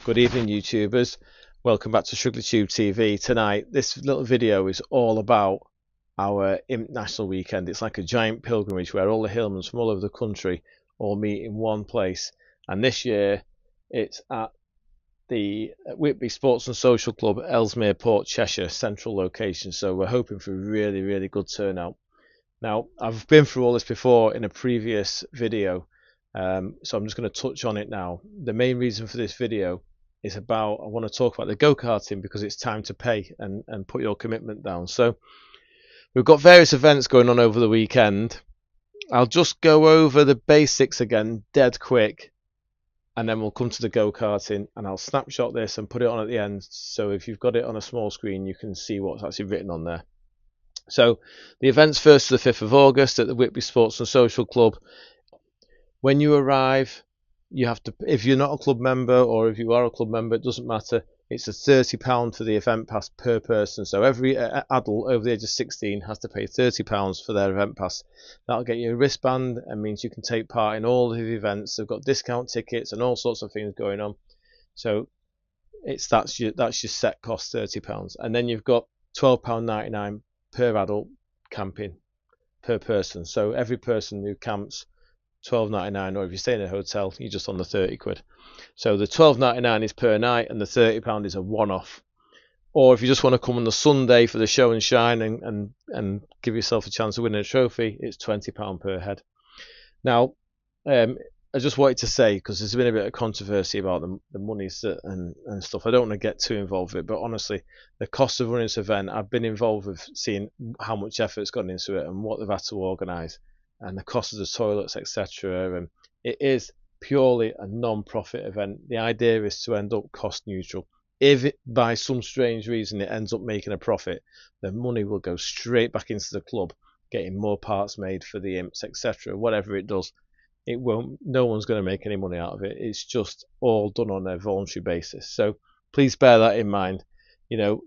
Good evening, YouTubers. Welcome back to SugarTube TV. Tonight, this little video is all about our Imp National weekend. It's like a giant pilgrimage where all the Hillmans from all over the country all meet in one place. And this year, it's at the Whitby Sports and Social Club, Ellesmere Port, Cheshire, central location. So we're hoping for a really, really good turnout. Now, I've been through all this before in a previous video, so I'm just going to touch on it now. The main reason for this video is I want to talk about the go-karting because it's time to pay and put your commitment down. So we've got various events going on over the weekend. I'll just go over the basics again dead quick, and then we'll come to the go-karting, and I'll snapshot this and put it on at the end, so if you've got it on a small screen you can see what's actually written on there. So the event's 1st to the 5th of August at the Whitby Sports and Social Club. When you arrive, you have to, if you're not a club member or if you are a club member, it doesn't matter. It's a £30 for the event pass per person. So every adult over the age of 16 has to pay £30 for their event pass. That'll get you a wristband and means you can take part in all of the events. They've got discount tickets and all sorts of things going on. So that's your set cost, £30. And then you've got £12.99 per adult camping per person. So every person who camps, £12.99, or if you stay in a hotel, you're just on the 30 quid. So the £12.99 is per night, and the £30 is a one-off. Or if you just want to come on the Sunday for the show and shine and give yourself a chance of winning a trophy, it's £20 per head. Now, I just wanted to say, because there's been a bit of controversy about the monies and stuff, I don't want to get too involved with it, but honestly, the cost of running this event, I've been involved with seeing how much effort's gone into it and what they've had to organise, and the cost of the toilets, etc. And it is purely a non-profit event. The idea is to end up cost neutral. If it, by some strange reason, it ends up making a profit, the money will go straight back into the club, getting more parts made for the imps, etc. Whatever it does, it won't. No one's going to make any money out of it. It's just all done on a voluntary basis. So please bear that in mind. You know,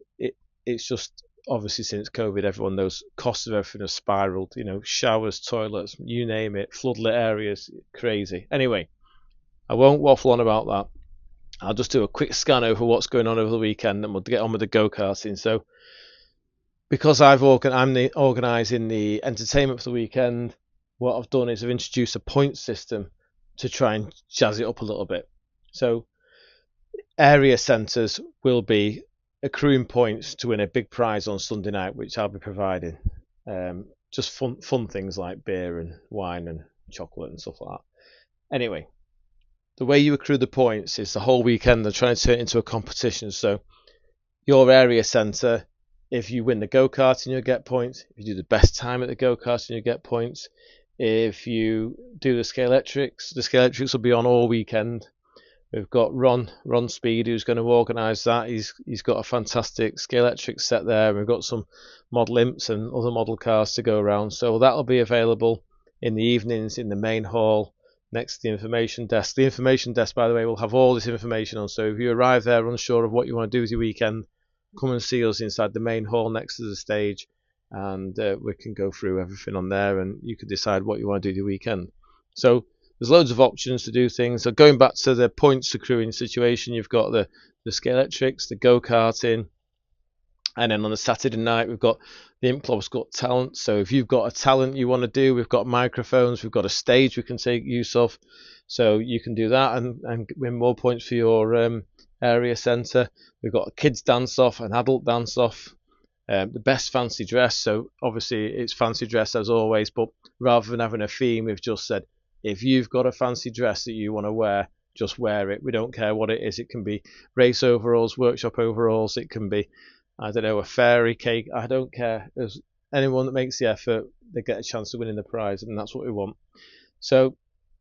it's just obviously since COVID, everyone knows costs of everything have spiraled. You know, showers, toilets, you name it, floodlit areas, crazy. Anyway, I won't waffle on about that. I'll just do a quick scan over what's going on over the weekend, and we'll get on with the go-karting. So, because I'm organising the entertainment for the weekend, what I've done is I've introduced a point system to try and jazz it up a little bit. So, area centres will be accruing points to win a big prize on Sunday night, which I'll be providing. Just fun things like beer and wine and chocolate and stuff like that. Anyway, the way you accrue the points is the whole weekend they're trying to turn it into a competition. So your area centre, if you win the go-karting, you'll get points. If you do the best time at the go-karting, you'll get points. If you do the Scalextrics will be on all weekend. We've got Ron Speed, who's going to organise that. He's got a fantastic Scalextric set there. We've got some model imps and other model cars to go around. So that'll be available in the evenings in the main hall next to the information desk. The information desk, by the way, will have all this information on. So if you arrive there unsure of what you want to do with your weekend, come and see us inside the main hall next to the stage, and we can go through everything on there, and you can decide what you want to do with your weekend. So there's loads of options to do things. So going back to the points accruing situation, you've got the Scalextrics, the go-karting, and then on the Saturday night we've got the Imp Club's Got Talent. So if you've got a talent you want to do, we've got microphones, we've got a stage we can take use of, so you can do that and win more points for your area centre. We've got a kids dance off, an adult dance off, the best fancy dress. So obviously it's fancy dress as always, but rather than having a theme, we've just said if you've got a fancy dress that you want to wear, just wear it. We don't care what it is. It can be race overalls, workshop overalls, it can be, I don't know, a fairy cake. I don't care. There's anyone that makes the effort, they get a chance of winning the prize, and that's what we want. So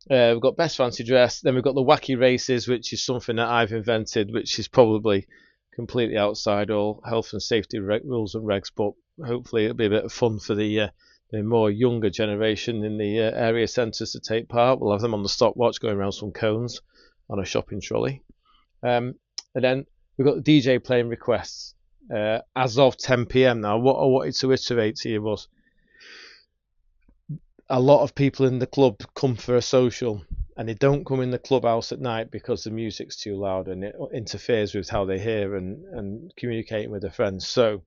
we've got best fancy dress. Then we've got the wacky races, which is something that I've invented, which is probably completely outside all health and safety rules and regs, but hopefully it'll be a bit of fun for the more younger generation in the area centres to take part. We'll have them on the stopwatch going around some cones on a shopping trolley. And then we've got the DJ playing requests as of 10 p.m. Now, what I wanted to iterate to you was a lot of people in the club come for a social and they don't come in the clubhouse at night because the music's too loud and it interferes with how they hear and communicating with their friends. So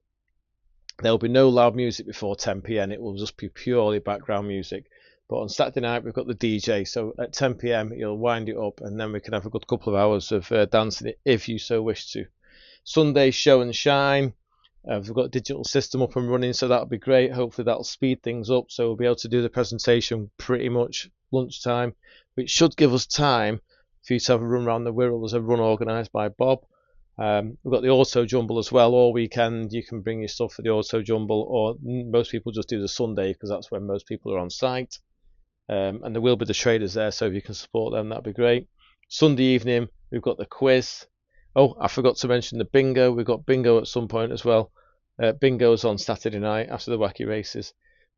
there'll be no loud music before 10 p.m. It will just be purely background music. But on Saturday night, we've got the DJ. So at 10 p.m., you'll wind it up, and then we can have a good couple of hours of dancing if you so wish to. Sunday, show and shine. We've got a digital system up and running, so that'll be great. Hopefully, that'll speed things up, so we'll be able to do the presentation pretty much lunchtime, which should give us time for you to have a run around the Wirral. There's a run organised by Bob. We've got the auto jumble as well all weekend. You can bring your stuff for the auto jumble, or most people just do the Sunday because that's when most people are on site. And there will be the traders there, so if you can support them, that'd be great. Sunday evening, we've got the quiz. Oh, I forgot to mention the bingo. We've got bingo at some point as well. Bingo's on Saturday night after the wacky races.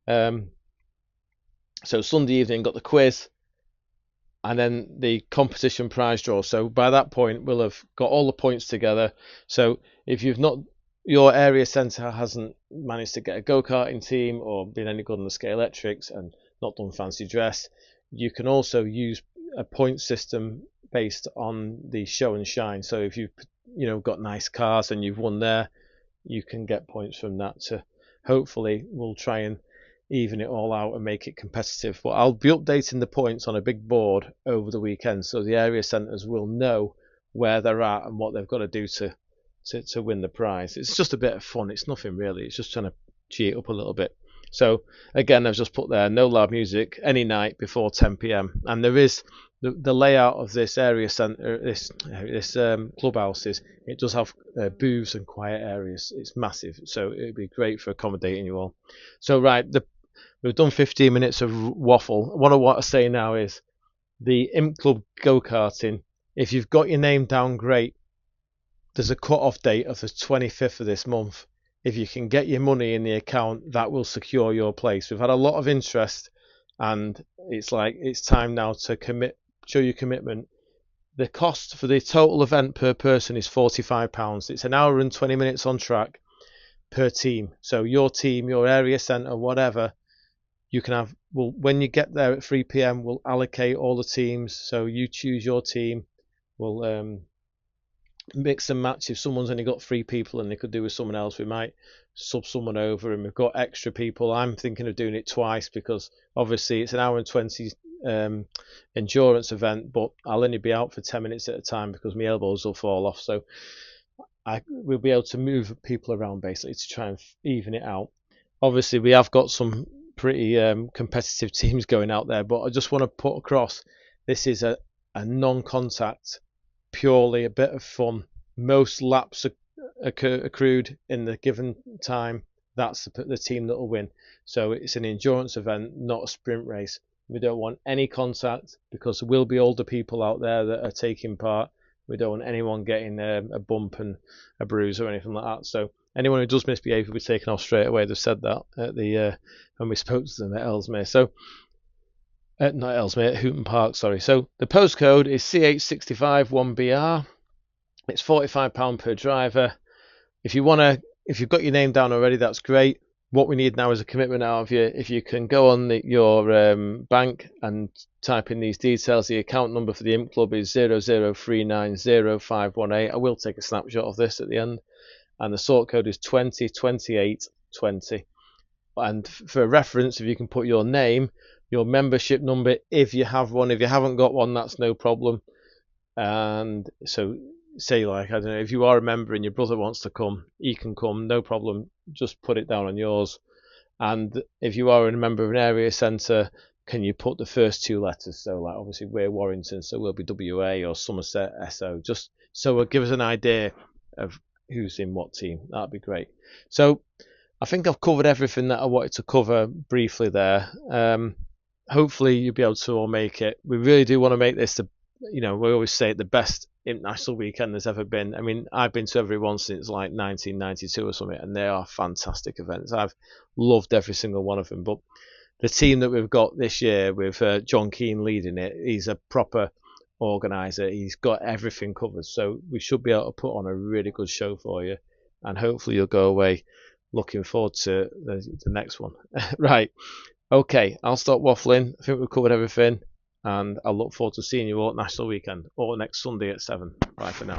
So Sunday evening, got the quiz, and then the competition prize draw. So by that point, we'll have got all the points together. So if you've not, your area centre hasn't managed to get a go-karting team or been any good on the scale electrics and not done fancy dress, you can also use a point system based on the show and shine. So if you've got nice cars and you've won there, you can get points from that. To hopefully we'll try and even it all out and make it competitive. But I'll be updating the points on a big board over the weekend, so the area centres will know where they're at and what they've got to do to win the prize. It's just a bit of fun. It's nothing really. It's just trying to cheer it up a little bit. So again, I've just put there no loud music any night before 10 p.m. And there is the layout of this area centre, this clubhouse is, it does have booths and quiet areas. It's massive, so it'd be great for accommodating you all. So right, we've done 15 minutes of waffle. What I want to say now is the Imp Club go-karting. If you've got your name down, great. There's a cut-off date of the 25th of this month. If you can get your money in the account, that will secure your place. We've had a lot of interest, and it's time now to show your commitment. The cost for the total event per person is £45. It's an hour and 20 minutes on track per team. So your team, your area centre, whatever, you can have. Well, when you get there at 3 p.m, we'll allocate all the teams. So you choose your team. We'll mix and match. If someone's only got 3 people and they could do with someone else, we might sub someone over, and we've got extra people. I'm thinking of doing it twice because obviously it's an hour and 20 endurance event, but I'll only be out for 10 minutes at a time because my elbows will fall off. So we'll be able to move people around basically to try and even it out. Obviously we have got some pretty competitive teams going out there, but I just want to put across this is a non-contact, purely a bit of fun. Most laps accrued in the given time, that's the team that will win. So it's an endurance event, not a sprint race. We don't want any contact because there will be older people out there that are taking part. We don't want anyone getting a bump and a bruise or anything like that. So anyone who does misbehave will be taken off straight away. They've said that at when we spoke to them at Ellesmere. So not Ellesmere, at Hooton Park, sorry. So the postcode is CH65 1BR. It's £45 per driver. If you've got your name down already, that's great. What we need now is a commitment out of you. If you can go on your bank and type in these details, the account number for the Imp Club is 003900518. I will take a snapshot of this at the end. And the sort code is 202820. And for reference, if you can put your name, your membership number, if you have one. If you haven't got one, that's no problem. And so say, like, I don't know, if you are a member and your brother wants to come, he can come, no problem. Just put it down on yours. And if you are a member of an area centre, can you put the first 2 letters? So, like, obviously we're Warrington, so we'll be WA, or Somerset SO, just so it'll give us an idea of who's in what team. That'd be great. So I think I've covered everything that I wanted to cover briefly there. Hopefully you'll be able to all make it. We really do want to make this we always say the best Imp National weekend there's ever been. I mean, I've been to every one since like 1992 or something, and they are fantastic events. I've loved every single one of them. But the team that we've got this year with John Keane leading it, he's a proper organizer. He's got everything covered, so we should be able to put on a really good show for you, and hopefully you'll go away looking forward to the next one. Right, okay, I'll stop waffling. I think we've covered everything. and I look forward to seeing you all at National Weekend or next Sunday at 7. Bye for now.